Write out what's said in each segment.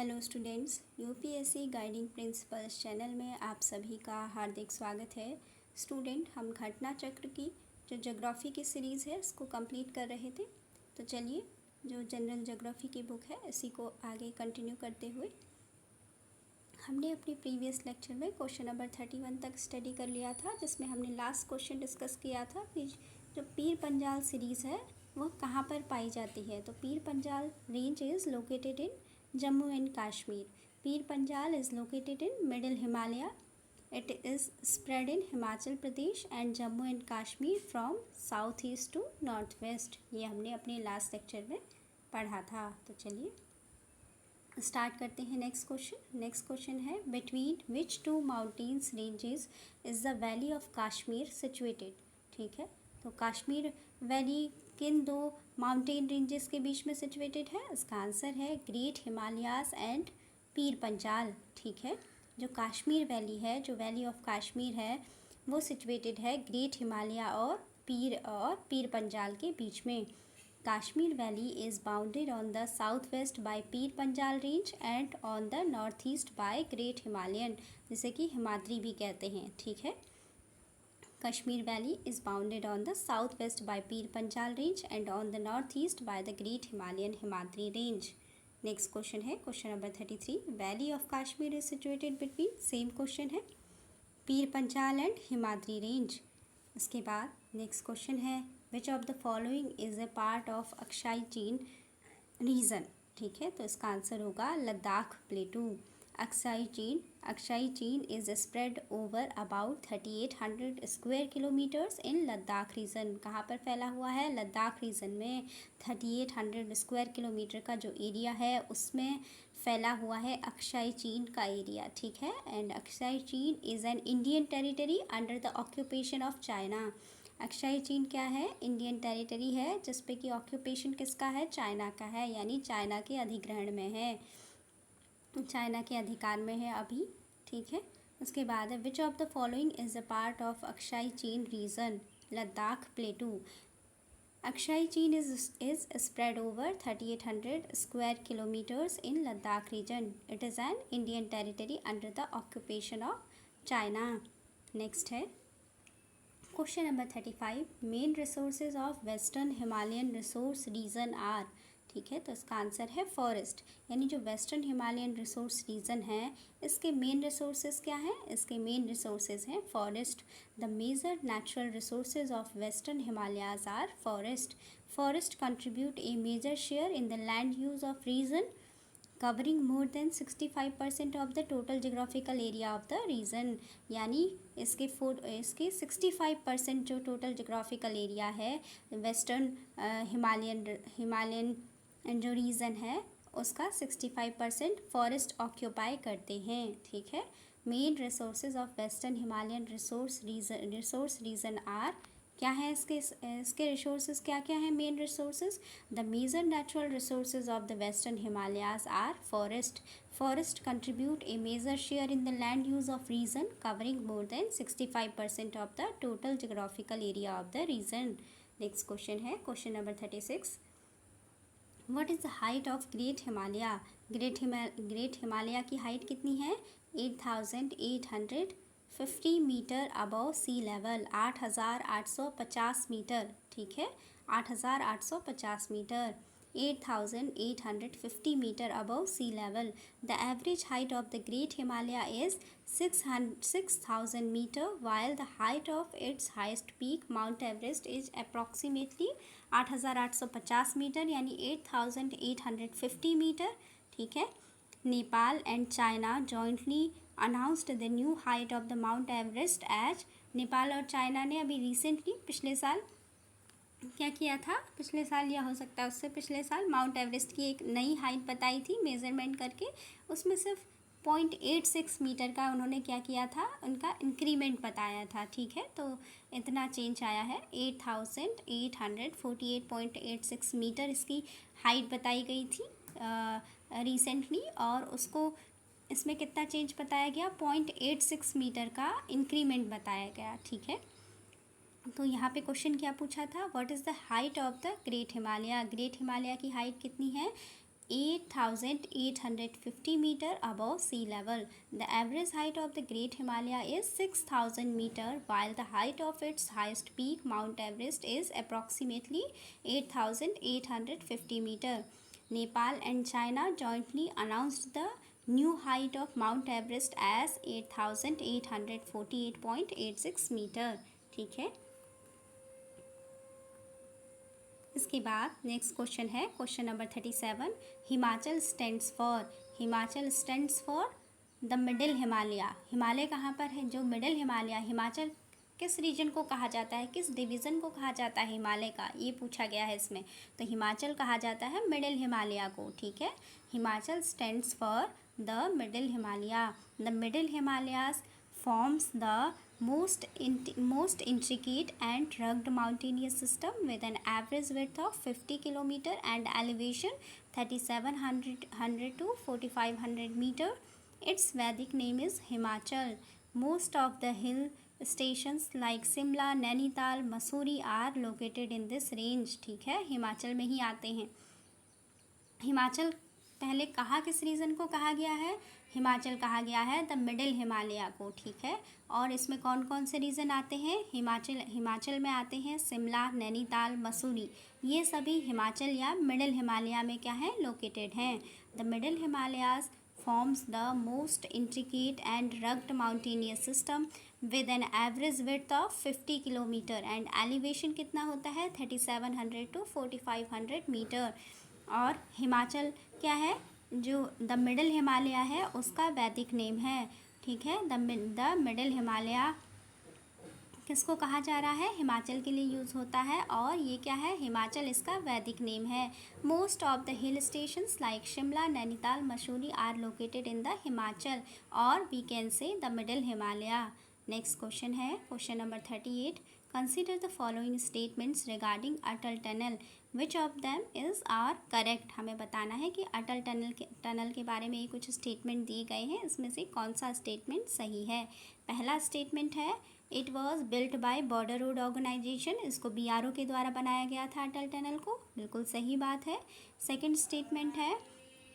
Hello students, UPSC guiding principles channel में आप सभी का हार्दिक स्वागत है। स्टूडेंट, हम घटना चक्र की जो ज्योग्राफी की सीरीज़ है उसको कंप्लीट कर रहे थे। तो चलिए, जो जनरल ज्योग्राफी की बुक है इसी को आगे कंटिन्यू करते हुए हमने अपनी प्रीवियस लेक्चर में क्वेश्चन नंबर 31 तक स्टडी कर लिया था, जिसमें हमने लास्ट क्वेश्चन डिस्कस किया था कि जो पीर पंजाल सीरीज़ है वह कहाँ पर पाई जाती है। तो पीर Panjal range is located in Jammu and Kashmir. Pir Panjal is located in Middle Himalaya. It is spread in Himachal Pradesh and Jammu and Kashmir from southeast to northwest. ये हमने अपने लास्ट लेक्चर में पढ़ा था। तो चलिए स्टार्ट करते हैं नेक्स्ट क्वेश्चन। नेक्स्ट क्वेश्चन है, between which two mountains ranges is the valley of Kashmir situated. ठीक है, तो काश्मीर वैली किन दो माउंटेन रेंजेस के बीच में सिचुएटेड है? इसका आंसर है ग्रेट हिमालयाज एंड पीर पंजाल। ठीक है, जो काश्मीर वैली है, जो वैली ऑफ काश्मीर है, वो सिचुएटेड है ग्रेट हिमालय और पीर पंजाल के बीच में। Kashmir valley is bounded on the south west by Pir Panjal range and on the north east by great Himalayan, जिसे कि हिमाद्री भी कहते हैं। ठीक है, Kashmir Valley is bounded on the southwest by Pir Panjal range and on the northeast by the Great Himalayan Himadri range. Next question है question number 33, Valley of Kashmir is situated between, same question है, Pir Panjal and Himadri range. इसके बाद next question है, which of the following is a part of Aksai Chin region. ठीक है, तो इसका answer होगा Ladakh plateau. Aksai Chin is spread over about 3800 square kilometres in Ladakh region. कहाँ पर फैला हुआ है? लद्दाख रीजन में 3800 स्क्वायर किलोमीटर का जो एरिया है उसमें फैला हुआ है अक्साई चीन का एरिया। ठीक है, and Aksai Chin is an Indian territory under the occupation of China. Aksai चीन क्या है? इंडियन टेरिटरी है जिसपे कि ऑक्यूपेशन किसका है? चाइना का है, यानी चाइना के अधिग्रहण में है, चाइना के अधिकार में है अभी। ठीक है, उसके बाद है, which of the following is a part of Aksai Chin region? Ladakh plateau. Aksai Chin is spread over 3800 square kilometres in Ladakh region. It is an Indian territory under the occupation of China. Next है question number 35, main resources of western Himalayan resource region are. ठीक है, तो इसका answer है forest, यानी जो western Himalayan resource reason है इसके मेन रिसोर्सेज क्या हैं? इसके मेन रिसोर्सेज हैं forest. The major natural resources of western Himalayas are forest. Forest contribute a major share in the land use of region, covering more than 65% of the total geographical area of the region. यानी इसके 65% जो total geographical area है western Himalayan जो region है उसका 65% forest occupy करते हैं। ठीक है, main resources of western Himalayan resource region are, क्या है इसके रिसोर्सेज क्या क्या हैं? Main resources, the major natural resources of the western Himalayas are forest. Forest contribute a major share in the land use of region, covering more than 65% of the total geographical area of the region. Next question है question number 36, what is the height of great Himalaya? Great Himalaya की height कितनी है? 8850 metre above sea level, 8850 metre. ठीक है, 8850 metre, 8850 metre above sea level. The average height of the great Himalaya is 6000 metre, while the height of its highest peak Mount Everest is approximately 8850 metre, यानी 8850 metre. ठीक है, Nepal and China jointly announced the new height of the mount Everest as. Nepal और China ने अभी recently पिछले साल क्या किया था? पिछले साल या हो सकता है उससे पिछले साल माउंट एवरेस्ट की एक नई हाइट बताई थी मेज़रमेंट करके, उसमें सिर्फ 0.86 मीटर का उन्होंने क्या किया था? उनका इंक्रीमेंट बताया था। ठीक है, तो इतना चेंज आया है, 8848.86 मीटर इसकी हाइट बताई गई थी रिसेंटली, और उसको इसमें कितना चेंज बताया गया? 0.86 मीटर का इंक्रीमेंट बताया गया। ठीक है, तो यहाँ पे क्वेश्चन क्या पूछा था? What is the height of the great Himalaya? Great Himalaya की हाइट कितनी है? 8,850 meter above sea level. The average height of the Great Himalaya is 6,000 meter, while the height of its highest peak, Mount Everest, is approximately 8,850 meter. Nepal and China jointly announced the new height of Mount Everest as 8,848.86 meter. ठीक है, इसके बाद next question है question number 37. Himachal stands for the middle Himalaya. Himalaya कहाँ पर है? जो middle Himalaya, Himachal किस रीजन को कहा जाता है, किस डिवीज़न को कहा जाता है हिमालय का, ये पूछा गया है इसमें. तो हिमाचल कहा जाता है मिडिल हिमालय को. ठीक है, Himachal stands for the middle Himalaya. The middle Himalayas forms the most intricate and rugged mountainous system with an average width of 50 km and elevation 3,700 to 4,500 meter. Its Vedic name is Himachal. Most of the hill stations like Simla, Nainital, Mussoorie are located in this range. ठीक है, हिमाचल में ही आते हैं. हिमाचल पहले कहा किस reason को कहा गया है? हिमाचल कहा गया है द मिडिल हिमालय को. ठीक है, और इसमें कौन कौन से रीजन आते हैं? हिमाचल में आते हैं शिमला, नैनीताल, मसूरी. ये सभी हिमाचल या मिडिल हिमालय में क्या है? लोकेटेड हैं. The middle Himalayas forms the most intricate and rugged mountainous system with an average width of 50 kilometre and elevation कितना होता है? 3,700 टू 4,500 मीटर. और हिमाचल क्या है? जो द मिडिल हिमालय है उसका वैदिक नेम है. ठीक है, द मिडिल हिमालय किसको कहा जा रहा है? हिमाचल के लिए यूज़ होता है. और ये क्या है? हिमाचल इसका वैदिक नेम है. Most of the hill stations like Shimla, Nainital, Mussoorie are located in the Himachal, और we can say the middle Himalaya. Next question है question number 38. Consider the following statements regarding Atal tunnel. Which of them is are correct. हमें बताना है कि Atal tunnel के बारे में ये कुछ स्टेटमेंट दिए गए हैं, इसमें से कौन सा स्टेटमेंट सही है. पहला स्टेटमेंट है it was built by border road organisation. इसको BRO के द्वारा बनाया गया था अटल टनल को. बिल्कुल सही बात है. सेकेंड स्टेटमेंट है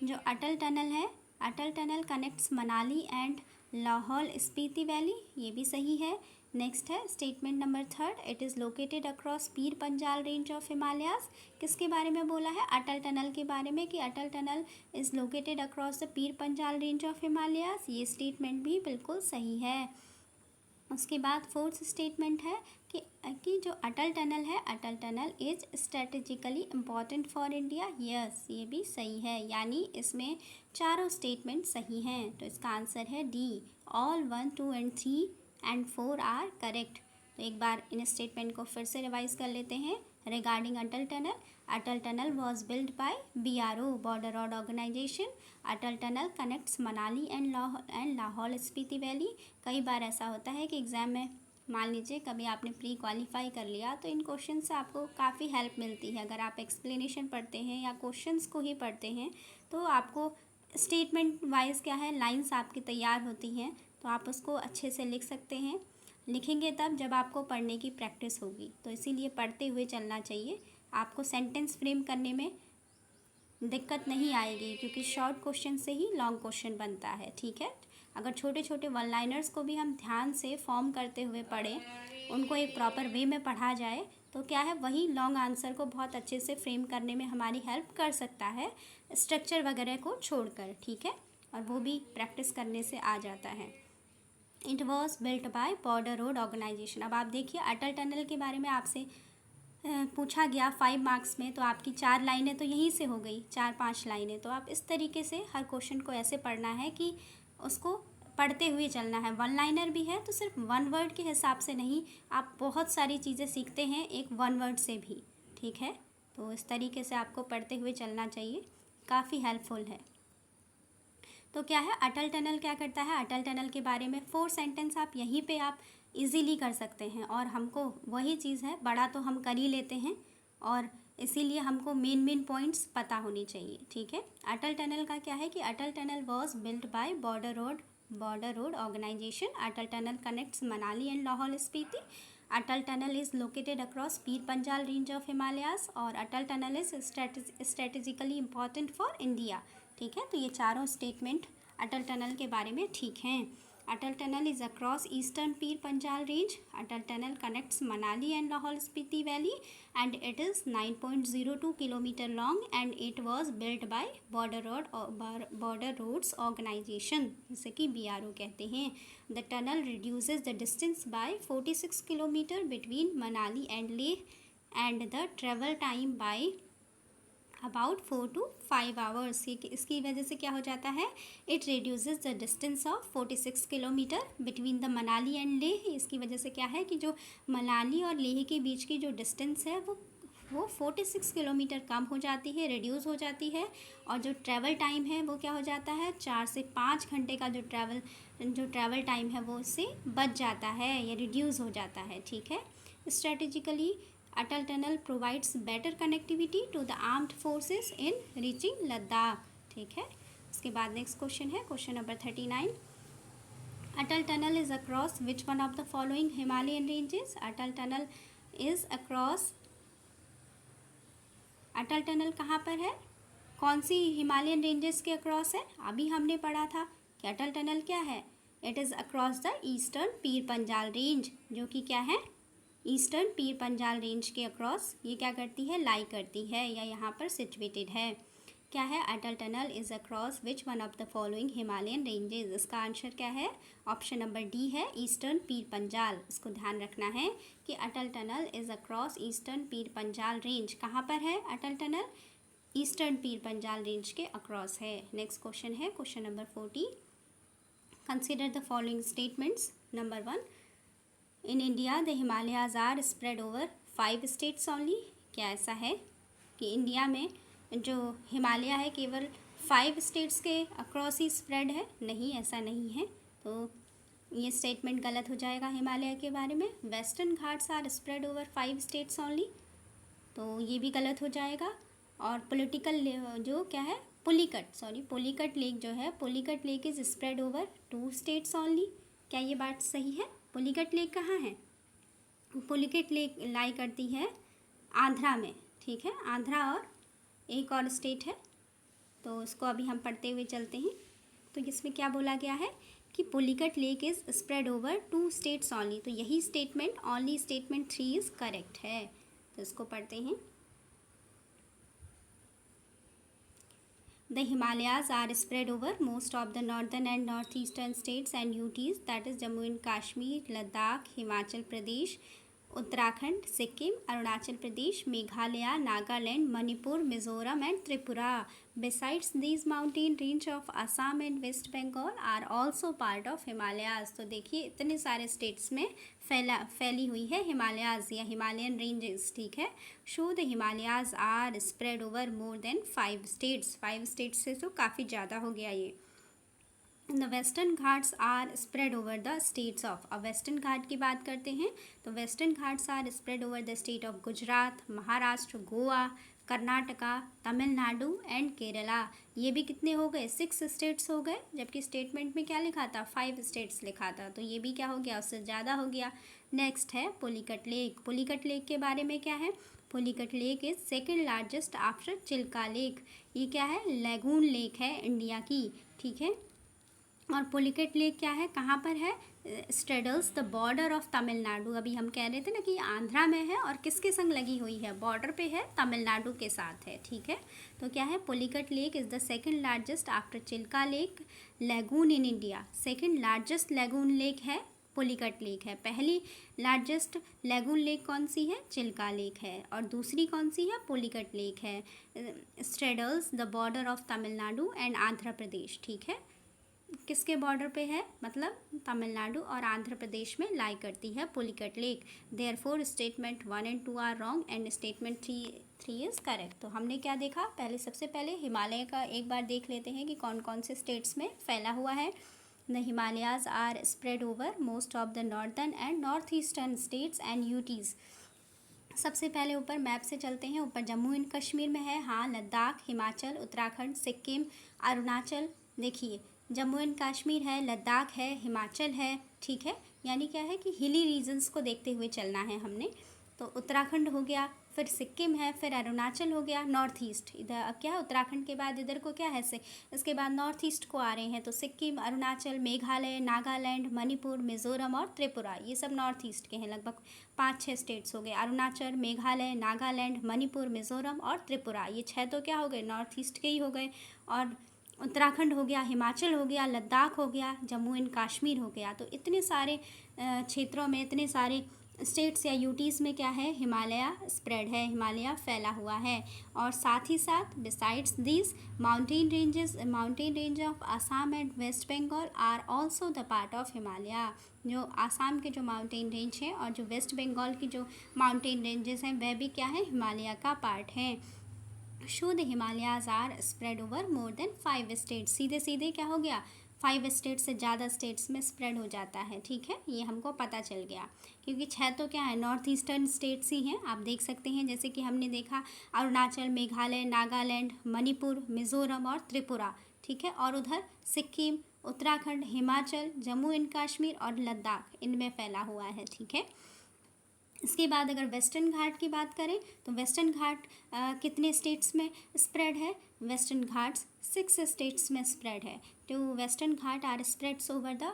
जो अटल टनल है, Atal tunnel connects Manali and Lahaul Spiti valley. ये भी सही है. नेक्स्ट है statement number 3. It is located across Pir Panjal range of Himalayas. किसके बारे में बोला है? अटल टनल के बारे में, कि Atal tunnel is located across the Pir Panjal range of Himalayas. ये स्टेटमेंट भी बिल्कुल सही है. उसके बाद फोर्थ स्टेटमेंट है कि जो अटल टनल है, Atal tunnel is strategically important for India. Yes, ये भी सही है. यानी इसमें चारों स्टेटमेंट सही हैं. तो इसका आंसर है D. All 1, 2 and 3 and 4 are correct. तो एक बार इन स्टेटमेंट को फिर से रिवाइज कर लेते हैं. Regarding Atal tunnel was build by BRO border road organisation. Atal tunnel connects Manali and Lahaul Spiti valley. कई बार ऐसा होता है कि एग्ज़ाम में मान लीजिए कभी आपने प्री क्वालिफाई कर लिया तो इन क्वेश्चन से आपको काफ़ी हेल्प मिलती है. अगर आप एक्सप्लेनेशन पढ़ते हैं या क्वेश्चंस को ही पढ़ते हैं तो आपको स्टेटमेंट वाइज क्या है, लाइंस आपकी तैयार होती हैं, तो आप उसको अच्छे से लिख सकते हैं. लिखेंगे तब जब आपको पढ़ने की प्रैक्टिस होगी. तो इसीलिए पढ़ते हुए चलना चाहिए. आपको सेंटेंस फ्रेम करने में दिक्कत नहीं आएगी, क्योंकि शॉर्ट क्वेश्चन से ही लॉन्ग क्वेश्चन बनता है. ठीक है, अगर छोटे छोटे वन लाइनर्स को भी हम ध्यान से फॉर्म करते हुए पढ़ें, उनको एक प्रॉपर वे में पढ़ा जाए, तो क्या है, वही लॉन्ग आंसर को बहुत अच्छे से फ्रेम करने में हमारी हेल्प कर सकता है, स्ट्रक्चर वगैरह को छोड़कर. ठीक है, और वो भी प्रैक्टिस करने से आ जाता है. It was built by border road organisation. अब आप देखिए अटल टनल के बारे में आपसे पूछा गया 5 मार्क्स में, तो आपकी 4 लाइनें तो यहीं से हो गई, 4-5 लाइनें. तो आप इस तरीके से हर क्वेश्चन को ऐसे पढ़ना है कि उसको पढ़ते हुए चलना है. वन लाइनर भी है तो सिर्फ वन वर्ड के हिसाब से नहीं, आप बहुत सारी चीज़ें सीखते हैं एक वन वर्ड से भी. ठीक है, तो इस तरीके से आपको पढ़ते हुए चलना चाहिए, काफ़ी हेल्पफुल है. तो क्या है, अटल टनल क्या करता है, अटल टनल के बारे में 4 सेंटेंस आप यहीं पे आप इजीली कर सकते हैं. और हमको वही चीज़ है, बड़ा तो हम कर ही लेते हैं, और इसीलिए हमको मेन पॉइंट्स पता होनी चाहिए. ठीक है, अटल टनल का क्या है कि Atal tunnel was built by border road organisation. Atal tunnel connects Manali and Lahaul Spiti. Atal tunnel is located across Pir Panjal range of Himalayas, और Atal tunnel is strategically important for India. ठीक है, तो ये चारों स्टेटमेंट अटल टनल के बारे में ठीक हैं। अटल tunnel is across eastern Pir Panjal range. Atal tunnel connects Manali and Lahaul Spiti valley and it is 9.02 kilometer long and it was built by border roads organization, जिसे कि BRO कहते हैं। The tunnel reduces the distance by 46 kilometer between Manali and Leh and the travel time by about 4 to 5 hours। इसकी वजह से क्या हो जाता है, it reduces the distance of 46 kilometre between the Manali and Leh. इसकी वजह से क्या है कि जो मनाली और लेह के बीच की जो डिस्टेंस है वो 46 किलोमीटर कम हो जाती है, रिड्यूस हो जाती है। और जो ट्रैवल टाइम है वो क्या हो जाता है, 4 से 5 घंटे का जो ट्रैवल टाइम है वो इससे बच जाता है या रिड्यूस हो जाता है। ठीक है, strategically Atal tunnel provides better connectivity to the armed forces in reaching Ladakh. ठीक है, उसके बाद नेक्स्ट क्वेश्चन है question number 39। Atal tunnel is across which one of the following Himalayan ranges. Atal tunnel is across, Atal tunnel कहाँ पर है, कौन सी हिमालयन रेंजेस के अक्रॉस है। अभी हमने पढ़ा था कि अटल टनल क्या है, it is across the eastern Pir Panjal range, जो कि क्या है, ईस्टर्न पीर पंजाल रेंज के अक्रॉस ये क्या करती है, लाई करती है या यहाँ पर सिचुएटेड है। क्या है, Atal tunnel is across which one of the following Himalayan ranges. इसका आंसर क्या है, ऑप्शन नंबर डी है, ईस्टर्न पीर पंजाल। इसको ध्यान रखना है कि Atal tunnel is across eastern Pir Panjal range. कहाँ पर है Atal tunnel, eastern Pir Panjal range के अक्रॉस है। नेक्स्ट क्वेश्चन है question number 40। Consider the following statements. Number 1, in India the Himalayas are spread over 5 states only. क्या ऐसा है कि इंडिया में जो हिमालय है केवल 5 स्टेट्स के अक्रॉस ही स्प्रेड है? नहीं, ऐसा नहीं है। तो ये स्टेटमेंट गलत हो जाएगा हिमालय के बारे में। Western Ghats are spread over 5 states only, तो ये भी गलत हो जाएगा। और पॉलिटिकल जो क्या है, पुलिकट लेक जो है, Pulicat lake is spread over 2 states only. क्या ये बात सही है? पुलिकट लेक कहाँ है? पुलिकट लेक लाई करती है आंध्रा में। ठीक है, आंध्रा और एक और स्टेट है, तो उसको अभी हम पढ़ते हुए चलते हैं। तो इसमें क्या बोला गया है कि Pulicat lake is spread over 2 states only. तो यही statement, only statement 3 is correct है। तो इसको पढ़ते हैं। The Himalayas are spread over most of the northern and northeastern states and UTs, that is Jammu and Kashmir, Ladakh, Himachal Pradesh, Uttarakhand, Sikkim, Arunachal Pradesh, Meghalaya, Nagaland, Manipur, Mizoram and Tripura. Besides these mountain range of Assam and West Bengal are also part of Himalayas. तो देखिए इतने सारे states में फैली हुई है हिमालयाज या Himalayan ranges. ठीक है, so the Himalayas are spread over more than 5 states. 5 states से तो काफ़ी ज़्यादा हो गया ये। The western Ghats are spread over the states of. अब वेस्टर्न घाट की बात करते हैं तो western Ghats are spread over the state of Gujarat, Maharashtra, Goa, Karnataka, Tamil Nadu and Kerala. ये भी कितने हो गए, 6 स्टेट्स हो गए, जबकि स्टेटमेंट में क्या लिखा था, 5 स्टेट्स लिखा था। तो ये भी क्या हो गया, उससे ज़्यादा हो गया। नेक्स्ट है पुलिकट लेक। पुलिकट लेक के बारे में क्या है, Pulicat lake is second largest after Chilka lake. ये क्या है, लैगून लेक है इंडिया की। ठीक है, और पुलिकट लेक क्या है, कहाँ पर है, straddles the border of Tamil Nadu. अभी हम कह रहे थे ना कि आंध्रा में है और किसके संग लगी हुई है, बॉर्डर पे है, तमिलनाडु के साथ है। ठीक है, तो क्या है, Pulicat lake is the second largest after Chilka lake lagoon in India. Second largest lagoon lake है पुलिकट लेक है। पहली लार्जेस्ट लैगून लेक कौन सी है, चिल्का लेक है, और दूसरी कौन सी है, पुलिकट लेक है। Straddles the border of Tamil Nadu and Andhra Pradesh. ठीक है, किसके बॉर्डर पे है, मतलब तमिलनाडु और आंध्र प्रदेश में लाई करती है Pulicat lake. Therefore statement 1 and 2 are wrong and statement 3 is correct. तो हमने क्या देखा, सबसे पहले हिमालय का एक बार देख लेते हैं कि कौन कौन से स्टेट्स में फैला हुआ है। The Himalayas are spread over most of the northern and north eastern states and UTs. सबसे पहले ऊपर मैप से चलते हैं। ऊपर जम्मू एंड कश्मीर में है, हाँ, लद्दाख, हिमाचल, उत्तराखंड, सिक्किम, अरुणाचल। देखिए जम्मू एंड कश्मीर है, लद्दाख है, हिमाचल है। ठीक है, यानी क्या है कि हिली रीजन्स को देखते हुए चलना है हमने। तो उत्तराखंड हो गया, फिर सिक्किम है, फिर अरुणाचल हो गया, नॉर्थ ईस्ट। इधर अब क्या है, उत्तराखंड के बाद इधर को क्या है से इसके बाद नॉर्थ ईस्ट को आ रहे हैं, तो सिक्किम, अरुणाचल, मेघालय, नागालैंड, मणिपुर, मिज़ोरम और त्रिपुरा, ये सब नॉर्थ ईस्ट के हैं। लगभग 5-6 स्टेट्स हो गए, अरुणाचल, मेघालय, नागालैंड, मणिपुर, मिज़ोरम और त्रिपुरा, ये 6 तो क्या हो गए, नॉर्थ ईस्ट के ही हो गए। और उत्तराखंड हो गया, हिमाचल हो गया, लद्दाख हो गया, जम्मू एंड कश्मीर हो गया। तो इतने सारे क्षेत्रों में, इतने सारे स्टेट्स या यूटीज़ में क्या है, हिमालय स्प्रेड है, हिमालय फैला हुआ है। और साथ ही साथ besides this mountain range of Assam and west Bengal are also the part of Himalaya. जो आसाम के जो माउंटेन रेंज हैं और जो वेस्ट बंगाल की जो माउंटेन रेंजेस हैं वह भी क्या है, हिमालय का पार्ट हैं। So the Himalayas are spread over more than 5 states. सीधे सीधे क्या हो गया, 5 स्टेट से ज़्यादा स्टेट्स में स्प्रेड हो जाता है। ठीक है, ये हमको पता चल गया, क्योंकि 6 तो क्या है, नॉर्थ ईस्टर्न स्टेट्स ही हैं। आप देख सकते हैं, जैसे कि हमने देखा अरुणाचल, मेघालय, नागालैंड, मणिपुर, मिज़ोरम और त्रिपुरा। ठीक है, और उधर सिक्किम, उत्तराखंड, हिमाचल, जम्मू एंड कश्मीर और लद्दाख, इनमें फैला हुआ है। ठीक है, इसके बाद अगर वेस्टर्न घाट की बात करें तो वेस्टर्न घाट कितने स्टेट्स में स्प्रेड है, वेस्टर्न घाट्स 6 स्टेट्स में स्प्रेड है। तो western Ghat are spreads over the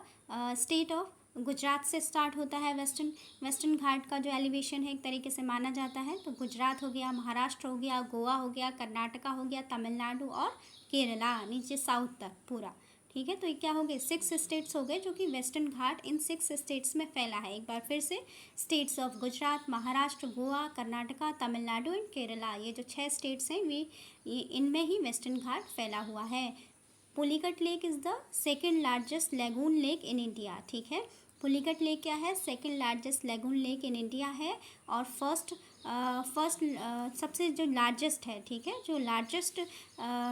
state of Gujarat से स्टार्ट होता है। वेस्टर्न घाट का जो एलिवेशन है एक तरीके से माना जाता है, तो गुजरात हो गया, महाराष्ट्र हो गया, गोवा हो गया, कर्नाटका हो गया, तमिलनाडु और केरला, नीचे साउथ तक पूरा। ठीक है, तो ये क्या हो गए, 6 स्टेट्स हो गए, जो कि वेस्टर्न घाट इन 6 स्टेट्स में फैला है। एक बार फिर से, states of Gujarat, Maharashtra, Goa, Karnataka, Tamil Nadu and Kerala, ये जो 6 स्टेट्स हैं ये इनमें ही वेस्टर्न घाट फैला हुआ है। Pulicat lake is the second largest lagoon lake in India. ठीक है, पुलिकट लेक क्या है, second largest lagoon lake in India है। और फर्स्ट सबसे जो लार्जेस्ट है, ठीक है, जो लार्जेस्ट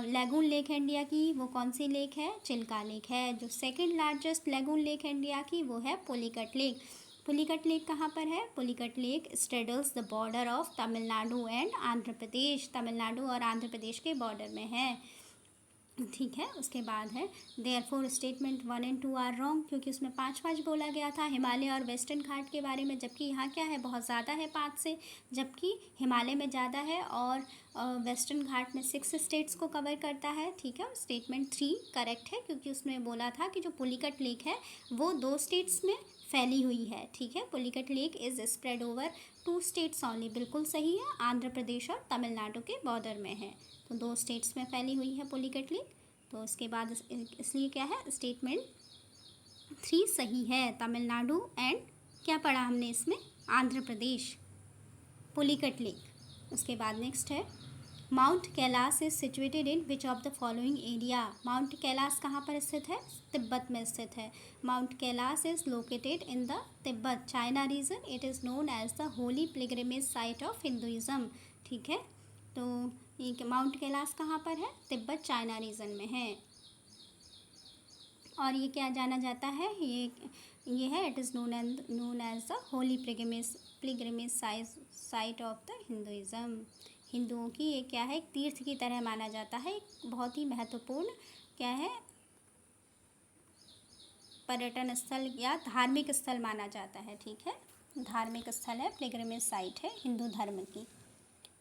लेगून लेक है इंडिया की, वो कौन सी लेक है, चिल्का लेक है। जो सेकेंड लार्जेस्ट लेगून लेक है इंडिया की, वो है पुलिकट लेक। पुलिकट लेक कहाँ पर है, Pulicat lake straddles the border of Tamil Nadu and Andhra Pradesh, Tamil Nadu और आंध्र प्रदेश के बॉर्डर में है। ठीक है, उसके बाद है देयरफॉर स्टेटमेंट 1 और 2 आर रॉन्ग, क्योंकि उसमें 5 बोला गया था हिमालय और वेस्टर्न घाट के बारे में, जबकि यहाँ क्या है, बहुत ज़्यादा है 5 से, जबकि हिमालय में ज़्यादा है और वेस्टर्न घाट में 6 स्टेट्स को कवर करता है। ठीक है, स्टेटमेंट 3 करेक्ट है, क्योंकि उसमें बोला था कि जो पुलिकट लेक है वो 2 स्टेट्स में फैली हुई है। ठीक है, Pulicat lake is spread over 2 states only, बिल्कुल सही है, आंध्र प्रदेश और तमिलनाडु के बॉर्डर में है, तो 2 स्टेट्स में फैली हुई है पुलिकट लेक। तो उसके बाद इसलिए क्या है, स्टेटमेंट 3 सही है, तमिलनाडु एंड क्या पढ़ा हमने इसमें, आंध्र प्रदेश, पुलिकट लेक। उसके बाद नेक्स्ट है mount Kailash is situated in which of the following area. Mount Kailash कहाँ पर स्थित है, तिब्बत में स्थित है। Mount Kailash is located in the Tibet, China region. It is known as the holy pilgrimage site of Hinduism. ठीक है, तो ये माउंट कैलाश कहाँ पर है, तिब्बत, चाइना रीजन में है। और ये क्या जाना जाता है, ये है, it is known as the holy pilgrimage site of the Hinduism. हिंदुओं की ये क्या है, एक तीर्थ की तरह माना जाता है, एक बहुत ही महत्वपूर्ण क्या है, पर्यटन स्थल या धार्मिक स्थल माना जाता है। ठीक है, धार्मिक स्थल है, पिलग्रिमेज साइट है हिंदू धर्म की।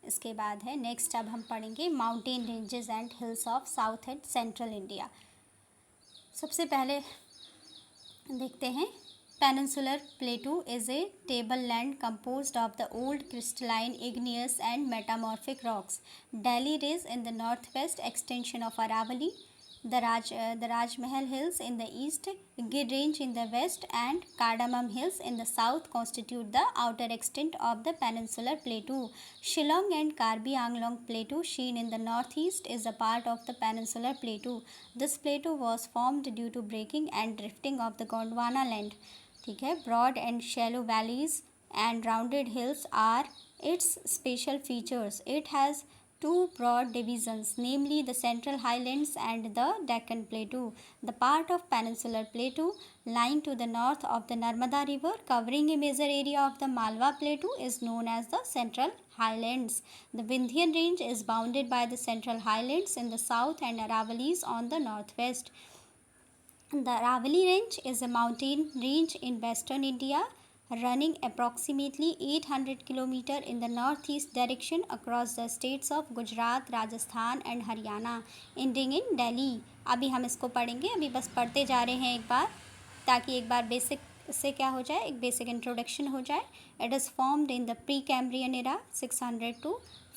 इसके बाद है नेक्स्ट, अब हम पढ़ेंगे mountain ranges and hills of south and central India. सबसे पहले देखते हैं, peninsular plateau is a table land composed of the old crystalline igneous and metamorphic rocks. Delhi Ridge in the northwest extension of Aravalli, the Rajmahal Hills in the east, Gir Range in the west, and Cardamom Hills in the south constitute the outer extent of the peninsular plateau. Shillong and Karbi Anglong Plateau, seen in the northeast, is a part of the peninsular plateau. This plateau was formed due to breaking and drifting of the Gondwana land. ठीक है, broad and shallow valleys and rounded hills are its special features. It has 2 broad divisions, namely the Central Highlands and the Deccan Plateau. The part of Peninsular Plateau lying to the north of the Narmada River, covering a major area of the Malwa Plateau, is known as the Central Highlands. The Vindhyan Range is bounded by the Central Highlands in the south and Aravallis on the northwest. The Aravalli Range is a mountain range in western India running approximately 800 km in the northeast direction across the states of Gujarat, Rajasthan and Haryana, ending in Delhi. अभी हम इसको पढ़ेंगे, अभी बस पढ़ते जा रहे हैं एक बार, ताकि एक बार बेसिक से क्या हो जाए, एक बेसिक इंट्रोडक्शन हो जाए. It is formed in the pre Cambrian era 600 to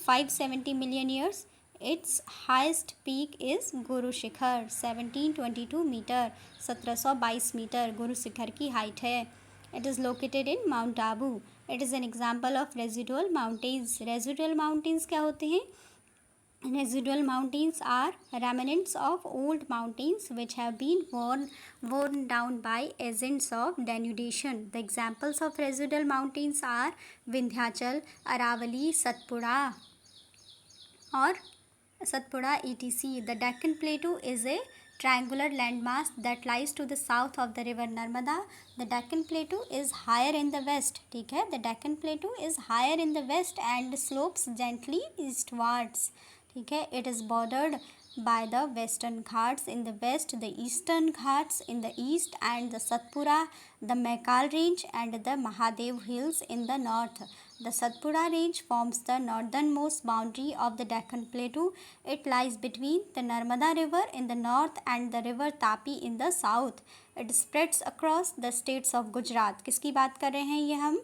570 million years. Its highest peak is Guru Shikhar 1722 metre, 1722 metre Guru Shikhar की हाइट है. It is located in Mount Abu. It is an example of residual mountains. Residual mountains क्या होते हैं? Residual mountains are remnants of old mountains which have been worn down by agents of denudation. The examples of residual mountains are Vindhyachal, Aravalli, Satpura etc. The Deccan Plateau is a triangular landmass that lies to the south of the river Narmada. The Deccan Plateau is higher in the west. ठीक है, the Deccan Plateau is higher in the west and slopes gently eastwards. ठीक है, it is bordered by the Western Ghats in the west, the Eastern Ghats in the east, and the Satpura, the Maikal Range, and the Mahadev Hills in the north. The Satpura Range forms the northernmost boundary of the Deccan Plateau. It lies between the Narmada River in the north and the river Tapi in the south. It spreads across the states of Gujarat. किसकी बात कर रहे हैं ये हम?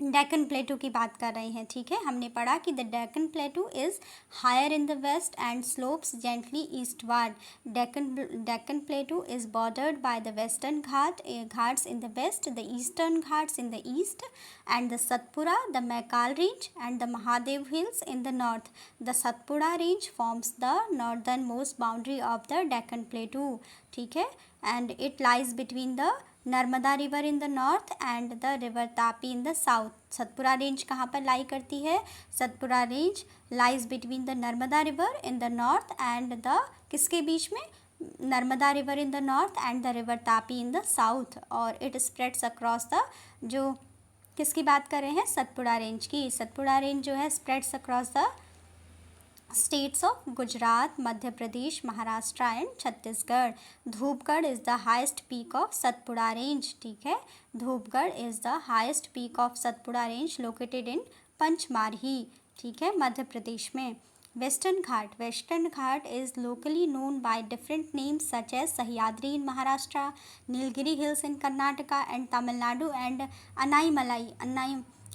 डेक्कन प्लेटू की बात कर रहे हैं. ठीक है, हमने पढ़ा कि the Deccan plateau is higher in the west and slopes gently eastward. Deccan plateau is bordered by the western Ghats in the west, the eastern Ghats in the east, and the Satpura, the Maikal range and the Mahadev hills in the north. The Satpura range forms the northern most boundary of the Deccan plateau. ठीक है, and it lies between the Narmada river in the north and the river Tapi in the south. Satpura range कहाँ पर लाई करती है? Satpura range lies between the Narmada river in the north and the किसके बीच में? Narmada river in the north and the river Tapi in the south. और it spreads across the, जो किसकी बात कर रहे हैं? सतपुरा रेंज की. सतपुरा रेंज जो है spreads across the states of Gujarat, Madhya Pradesh, Maharashtra and Chhattisgarh. Dhupgarh is the highest peak of Satpura range. ठीक है, Dhupgarh is the highest peak of Satpura range located in Pachmarhi. ठीक है, मध्य प्रदेश में. Western Ghat is locally known by different names such as Sahyadri in Maharashtra, Nilgiri hills in Karnataka and Tamil Nadu, and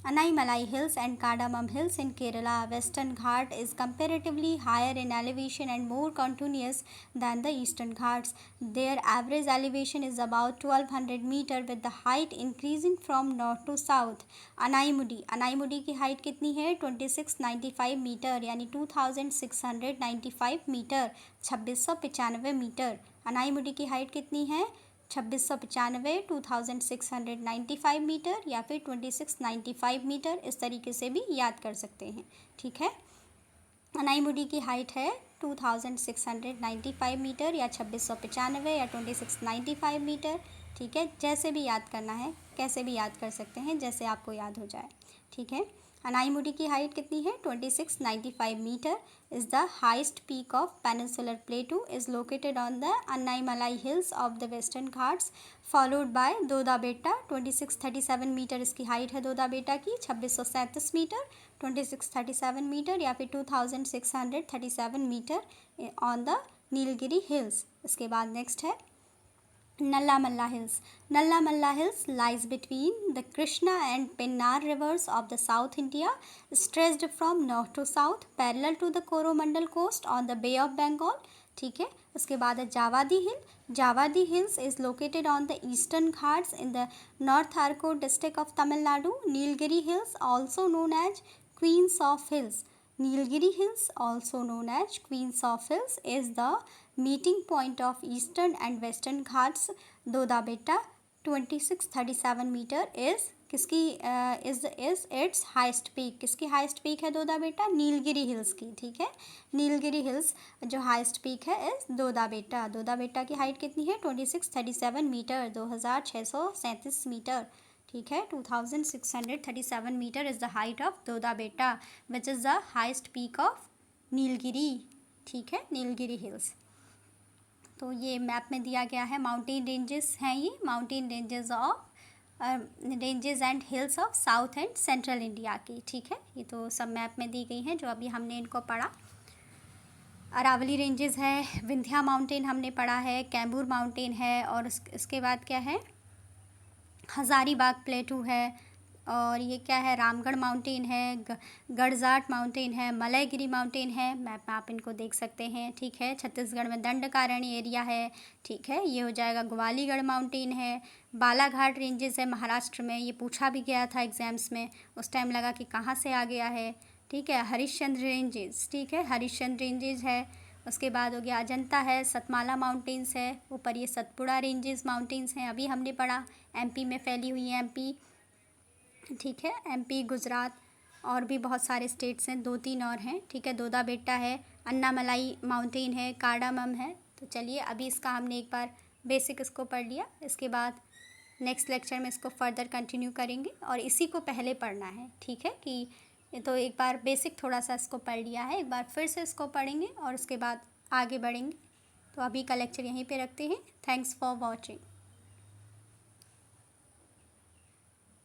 Anaimalai Hills and Cardamom Hills in Kerala. Western Ghat is comparatively higher in elevation and more continuous than the Eastern Ghats. Their average elevation is about 1200 meter with the height increasing from north to south. Anaimudi की height कितनी है? 2695 metre यानी 2695 metre, 2695 metre. Anaimudi की height कितनी है? 2695, 2695 metre या फिर 2695 metre, इस तरीके से भी याद कर सकते हैं. ठीक है, अनाईमुडी की हाइट है 2695 मीटर या 2695 या 2695 मीटर. ठीक है, जैसे भी याद करना है, कैसे भी याद कर सकते हैं, जैसे आपको याद हो जाए. ठीक है, अनाईमुडी की हाइट कितनी है? 2695 metre. Is the highest peak of peninsular plateau, is located on the Anaimalai hills of the western Ghats, followed by Doda Betta. 2637 metre इसकी हाइट है दोदा बेटा की. 2637 मीटर, 2637 मीटर या फिर 2637 metre on the Nilgiri hills. इसके बाद नेक्स्ट है Nallamalla Hills. Nallamalla Hills lies between the Krishna and Pennar rivers of the South India, stretched from north to south, parallel to the Coromandel coast on the Bay of Bengal. ठीक है, उसके बाद है Javadi hill. Javadi hills is located on the eastern Ghats in the north Arcot district of Tamil Nadu. Nilgiri hills also known as queens of hills. Nilgiri Hills, also known as Queens of Hills, is the meeting point of eastern and western Ghats. Doda Beta 2637 meter is किसकी is its highest peak. किसकी highest peak है दोदा बेटा? Nilgiri hills की. ठीक है, Nilgiri hills जो highest peak है इस दोदा बेटा. दोदा बेटा की हाइट कितनी है? 2637 मीटर, 2637 मीटर. ठीक है, 2637 metre is the height of Doddabetta which is the highest peak of Nilgiri. ठीक है, नीलगिरी हिल्स. तो ये मैप में दिया गया है, माउंटेन रेंजेस हैं ये, mountain ranges and hills of south and central India की, ठीक है। ये तो सब मैप में दी गई हैं जो अभी हमने इनको पढ़ा। अरावली रेंजेस है, विंध्या माउंटेन हमने पढ़ा है, कैम्बूर माउंटेन है, और इसके बाद क्या है, हज़ारीबाग प्लेटू है, और ये क्या है, रामगढ़ माउंटेन है, गड़जाट माउंटेन है, मलयगिरी माउंटेन है, मैप में आप इनको देख सकते हैं, ठीक है। छत्तीसगढ़ में दंडकारण्य एरिया है, ठीक है, ये हो जाएगा। ग्वालीगढ़ माउंटेन है, बालाघाट रेंजेस है महाराष्ट्र में, ये पूछा भी गया था एग्जाम्स में, उस टाइम लगा कि कहाँ से आ गया है, ठीक है। हरिश्चंद्र रेंजेस, ठीक है, हरिश्चंद्र रेंजेस है। उसके बाद हो गया अजंता है, सतमाला माउंटेन्स है, ऊपर ये सतपुड़ा रेंजेस माउंटेन्स हैं, अभी हमने पढ़ा। एमपी में फैली हुई है, एमपी, ठीक है, एमपी, गुजरात, और भी बहुत सारे स्टेट्स हैं, 2-3 और हैं, ठीक है। दोदा बेट्टा है, अन्नामलाई माउंटेन है, कार्डामम है। तो चलिए अभी इसका हमने एक बार बेसिक इसको पढ़ लिया, इसके बाद नेक्स्ट लेक्चर में इसको फर्दर कंटिन्यू करेंगे, और इसी को पहले पढ़ना है, ठीक है। कि ये तो एक बार बेसिक थोड़ा सा इसको पढ़ लिया है, एक बार फिर से इसको पढ़ेंगे और उसके बाद आगे बढ़ेंगे। तो अभी का लेक्चर यहीं पे रखते हैं। Thanks for watching.